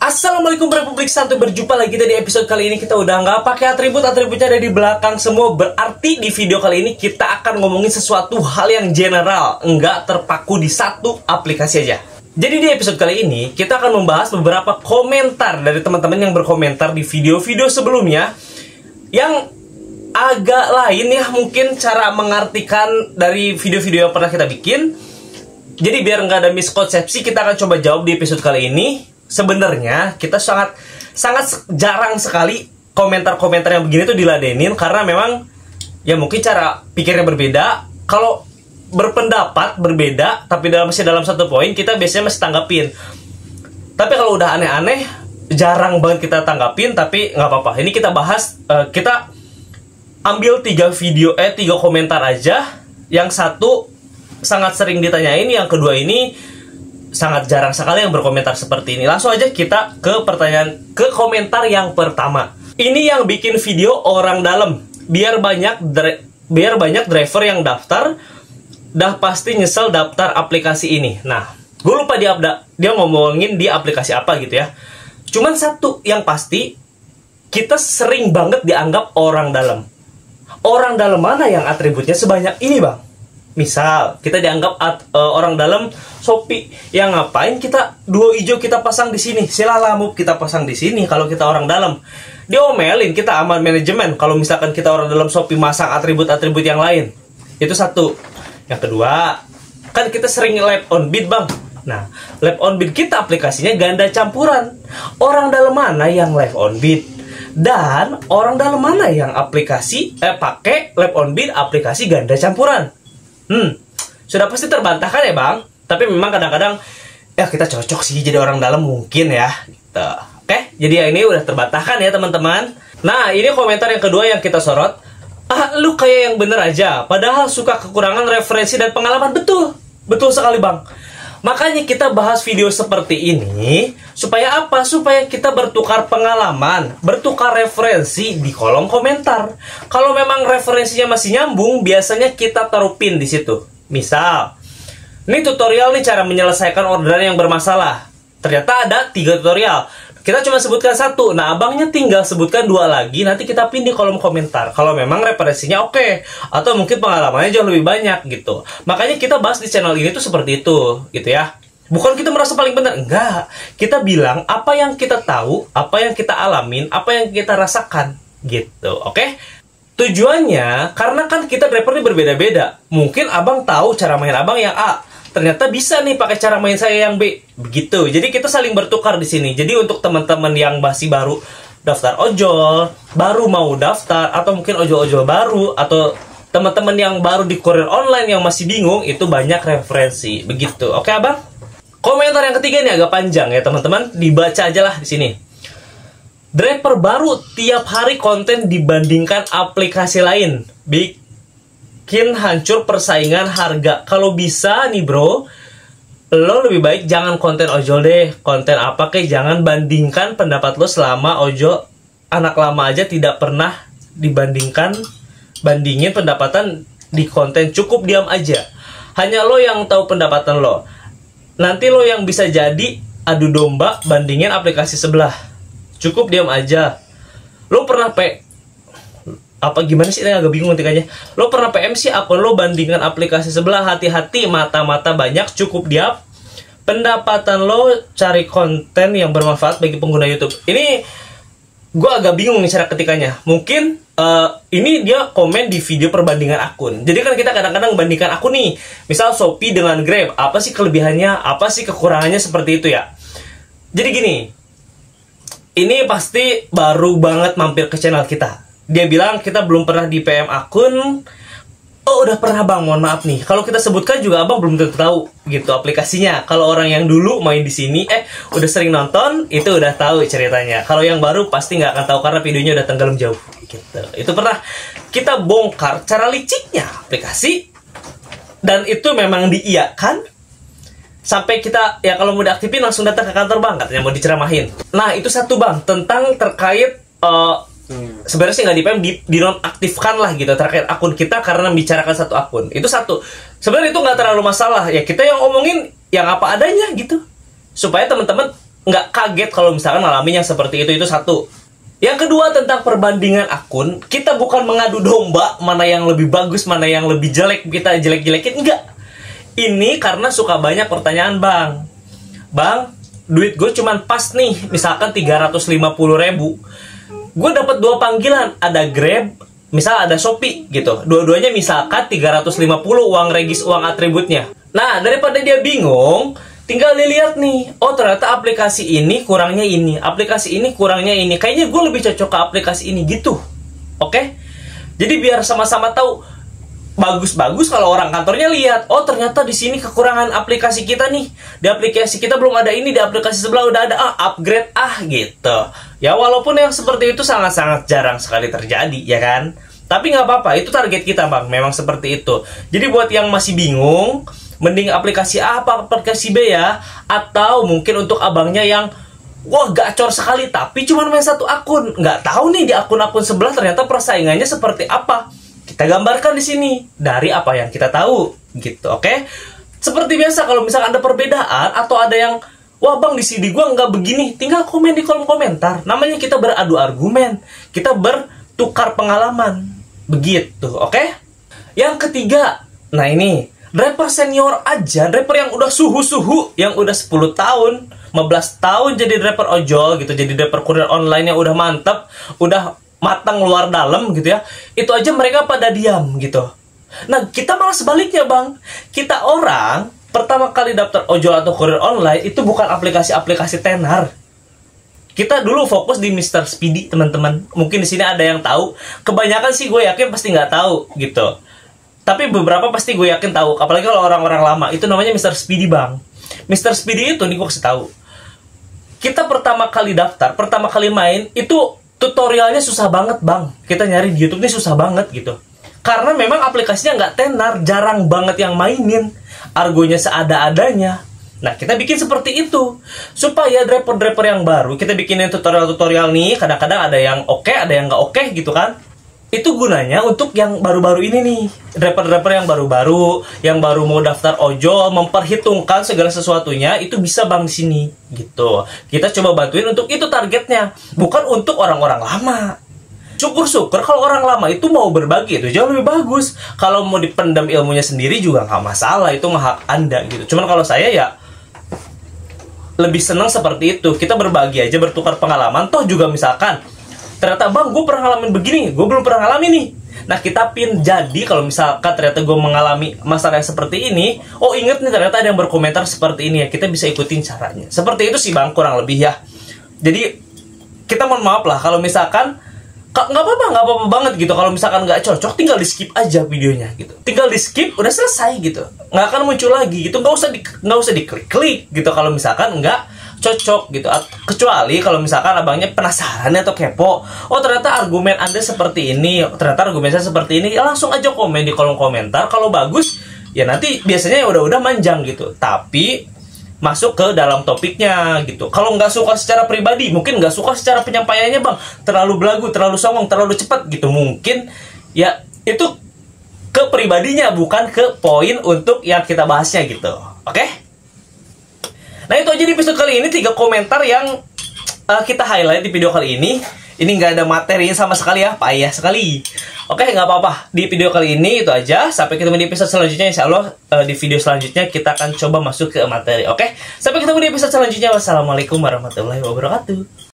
Assalamualaikum Republik Santuy, berjumpa lagi kita di episode kali ini. Kita udah nggak pakai atributnya ada di belakang semua. Berarti di video kali ini kita akan ngomongin sesuatu hal yang general, nggak terpaku di satu aplikasi aja. Jadi di episode kali ini kita akan membahas beberapa komentar dari teman-teman yang berkomentar di video-video sebelumnya yang agak lain ya, mungkin cara mengartikan dari video-video yang pernah kita bikin. Jadi biar nggak ada miskonsepsi, kita akan coba jawab di episode kali ini. Sebenarnya kita sangat jarang sekali komentar-komentar yang begini tuh diladenin, karena memang ya mungkin cara pikirnya berbeda. Kalau berpendapat berbeda tapi masih dalam satu poin, kita biasanya masih tanggapin. Tapi kalau udah aneh-aneh jarang banget kita tanggapin, tapi nggak apa-apa. Ini kita bahas, kita ambil 3 komentar aja. Yang satu sangat sering ditanyain, yang kedua ini sangat jarang sekali yang berkomentar seperti ini. Langsung aja kita ke komentar yang pertama. Ini yang bikin video orang dalam. Biar banyak driver yang daftar, dah pasti nyesel daftar aplikasi ini. Nah, gue lupa dia ngomongin di aplikasi apa gitu ya. Cuman satu yang pasti, kita sering banget dianggap orang dalam. Orang dalam mana yang atributnya sebanyak ini, Bang? Misal, kita dianggap orang dalam Shopee, yang ngapain kita duo hijau kita pasang di sini, silalamup kita pasang di sini kalau kita orang dalam. Diomelin kita sama manajemen kalau misalkan kita orang dalam Shopee masang atribut-atribut yang lain. Itu satu. Yang kedua, kan kita sering live on bid, Bang. Nah, live on bid kita aplikasinya ganda campuran. Orang dalam mana yang live on bid? Dan orang dalam mana yang pakai live on bid aplikasi ganda campuran? Sudah pasti terbantahkan ya, Bang. Tapi memang kadang-kadang ya kita cocok sih jadi orang dalam mungkin ya gitu. Oke, jadi ya ini udah terbantahkan ya teman-teman. Nah, ini komentar yang kedua yang kita sorot. Lu kayak yang bener aja, padahal suka kekurangan referensi dan pengalaman. Betul sekali, Bang. Makanya kita bahas video seperti ini supaya apa? Supaya kita bertukar pengalaman, bertukar referensi di kolom komentar. Kalau memang referensinya masih nyambung, biasanya kita taruh pin di situ. Misal, ini tutorial nih cara menyelesaikan orderan yang bermasalah. Ternyata ada 3 tutorial. Kita cuma sebutkan 1. Nah, abangnya tinggal sebutkan 2 lagi. Nanti kita pin di kolom komentar. Kalau memang referensinya oke, atau mungkin pengalamannya jauh lebih banyak gitu. Makanya kita bahas di channel ini tuh seperti itu, gitu ya. Bukan kita merasa paling benar, enggak. Kita bilang apa yang kita tahu, apa yang kita alamin, apa yang kita rasakan, gitu. Oke? Tujuannya karena kan kita driver ini berbeda-beda. Mungkin abang tahu cara main abang yang A, ternyata bisa nih pakai cara main saya yang B, begitu. Jadi kita saling bertukar di sini. Jadi untuk teman-teman yang masih baru daftar ojol, baru mau daftar, atau mungkin ojol-ojol baru, atau teman-teman yang baru di kurir online yang masih bingung, itu banyak referensi, begitu. Oke, abang? Komentar yang ketiga ini agak panjang ya, teman-teman. Dibaca aja lah di sini. Driver baru tiap hari konten dibandingkan aplikasi lain. Bikin hancur persaingan harga. Kalau bisa nih bro, lo lebih baik jangan konten ojol deh. Konten apa kek, jangan bandingkan pendapat lo. Selama ojol anak lama aja tidak pernah bandingin pendapatan di konten. Cukup diam aja. Hanya lo yang tahu pendapatan lo. Nanti lo yang bisa jadi adu domba bandingin aplikasi sebelah. Cukup diam aja. Lo pernah gimana sih, ini agak bingung ketikanya. Lo pernah PM sih akun lo bandingkan aplikasi sebelah. Hati-hati, mata-mata banyak, cukup diam. Pendapatan lo, cari konten yang bermanfaat bagi pengguna YouTube. Ini gue agak bingung nih cara ketikanya. Mungkin ini dia komen di video perbandingan akun. Jadi kan kita kadang-kadang bandingkan akun nih. Misal Shopee dengan Grab, apa sih kelebihannya, apa sih kekurangannya, seperti itu ya. Jadi gini, ini pasti baru banget mampir ke channel kita. Dia bilang kita belum pernah di PM akun. Oh, udah pernah, Bang, mohon maaf nih. Kalau kita sebutkan juga abang belum tentu tahu gitu aplikasinya. Kalau orang yang dulu main di sini, udah sering nonton, itu udah tahu ceritanya. Kalau yang baru pasti nggak akan tahu karena videonya udah tenggelam jauh gitu. Itu pernah kita bongkar cara liciknya aplikasi, dan itu memang diiyakan. Sampai kita, ya kalau mau diaktifin langsung datang ke kantor, Bang, katanya mau diceramahin. Nah, itu satu, Bang, tentang terkait sebenarnya sih nggak dinonaktifkan lah gitu terkait akun kita karena membicarakan satu akun. Itu satu. Sebenarnya itu nggak terlalu masalah ya, kita yang ngomongin yang apa adanya gitu, supaya teman-teman nggak kaget kalau misalkan ngalamin yang seperti itu satu. Yang kedua tentang perbandingan akun, kita bukan mengadu domba mana yang lebih bagus, mana yang lebih jelek, kita jelek-jelekin, enggak. Ini karena suka banyak pertanyaan, Bang, duit gue cuman pas nih, misalkan 350.000. Gue dapat 2 panggilan, ada Grab, misal ada Shopee gitu. Dua-duanya misalkan 350 uang regis, uang atributnya. Nah, daripada dia bingung, tinggal dilihat nih, oh ternyata aplikasi ini kurangnya ini, aplikasi ini kurangnya ini. Kayaknya gue lebih cocok ke aplikasi ini gitu. Oke? Jadi biar sama-sama tahu. Bagus-bagus kalau orang kantornya lihat, oh ternyata di sini kekurangan aplikasi kita nih. Di aplikasi kita belum ada ini, di aplikasi sebelah udah ada, upgrade gitu. Ya walaupun yang seperti itu sangat-sangat jarang sekali terjadi, ya kan? Tapi nggak apa-apa, itu target kita, Bang. Memang seperti itu. Jadi buat yang masih bingung, mending aplikasi A apa aplikasi B ya, atau mungkin untuk abangnya yang wah gacor sekali tapi cuma main satu akun, nggak tahu nih di akun-akun sebelah ternyata persaingannya seperti apa. Kita gambarkan di sini dari apa yang kita tahu gitu, oke? Seperti biasa kalau misalkan ada perbedaan atau ada yang wah bang di CD gua nggak begini, tinggal komen di kolom komentar. Namanya kita beradu argumen, kita bertukar pengalaman begitu, oke? Yang ketiga, nah ini rapper senior aja, rapper yang udah suhu-suhu, yang udah 10 tahun, 15 tahun jadi rapper ojol gitu, jadi rapper kurir online yang udah mantap, udah matang luar dalam gitu ya. Itu aja mereka pada diam gitu. Nah, kita malah sebaliknya, Bang. Kita orang pertama kali daftar ojol atau kurir online itu bukan aplikasi-aplikasi tenar. Kita dulu fokus di Mr. Speedy, teman-teman. Mungkin di sini ada yang tahu. Kebanyakan sih gue yakin pasti nggak tahu gitu. Tapi beberapa pasti gue yakin tahu, apalagi kalau orang-orang lama. Itu namanya Mr. Speedy, Bang. Mr. Speedy itu nih gue kasih tahu. Kita pertama kali daftar, pertama kali main, itu tutorialnya susah banget, Bang. Kita nyari di YouTube ini susah banget gitu. Karena memang aplikasinya nggak tenar, jarang banget yang mainin. Argonya seada-adanya. Nah, kita bikin seperti itu. Supaya driver-driver yang baru, kita bikinin tutorial-tutorial nih. Kadang-kadang ada yang oke, ada yang nggak oke gitu kan. Itu gunanya untuk yang baru-baru ini nih, rapper-rapper yang baru-baru, yang baru mau daftar ojol, memperhitungkan segala sesuatunya, itu bisa Bang di sini gitu. Kita coba bantuin untuk itu targetnya, bukan untuk orang-orang lama. Syukur-syukur kalau orang lama itu mau berbagi, itu jauh lebih bagus. Kalau mau dipendam ilmunya sendiri juga nggak masalah, itu mah hak Anda gitu. Cuman kalau saya ya lebih senang seperti itu, kita berbagi aja, bertukar pengalaman. Toh juga misalkan ternyata bang gue pernah ngalamin begini, gue belum pernah ngalamin nih. Nah kita pin, jadi kalau misalkan ternyata gue mengalami masalah yang seperti ini, oh inget nih ternyata ada yang berkomentar seperti ini ya, kita bisa ikutin caranya. Seperti itu sih Bang, kurang lebih ya. Jadi kita mohon maaf lah kalau misalkan nggak apa-apa banget gitu. Kalau misalkan nggak cocok, tinggal di skip aja videonya gitu. Tinggal di skip, udah selesai gitu. Nggak akan muncul lagi gitu. Nggak usah diklik-klik gitu. Kalau misalkan nggak cocok gitu. Kecuali kalau misalkan abangnya penasaran atau kepo, oh ternyata argumen Anda seperti ini, ternyata argumen saya seperti ini, ya langsung aja komen di kolom komentar. Kalau bagus ya nanti biasanya ya udah manjang gitu, tapi masuk ke dalam topiknya gitu. Kalau nggak suka secara pribadi, mungkin nggak suka secara penyampaiannya bang, terlalu belagu, terlalu songong, terlalu cepat gitu, mungkin ya itu ke pribadinya, bukan ke poin untuk yang kita bahasnya gitu. Oke? Nah itu aja di episode kali ini, 3 komentar yang kita highlight di video kali ini. Ini nggak ada materinya sama sekali ya, payah sekali. Oke, nggak apa-apa. Di video kali ini itu aja. Sampai ketemu di episode selanjutnya. Insya Allah di video selanjutnya kita akan coba masuk ke materi. Oke, sampai ketemu di episode selanjutnya. Wassalamualaikum warahmatullahi wabarakatuh.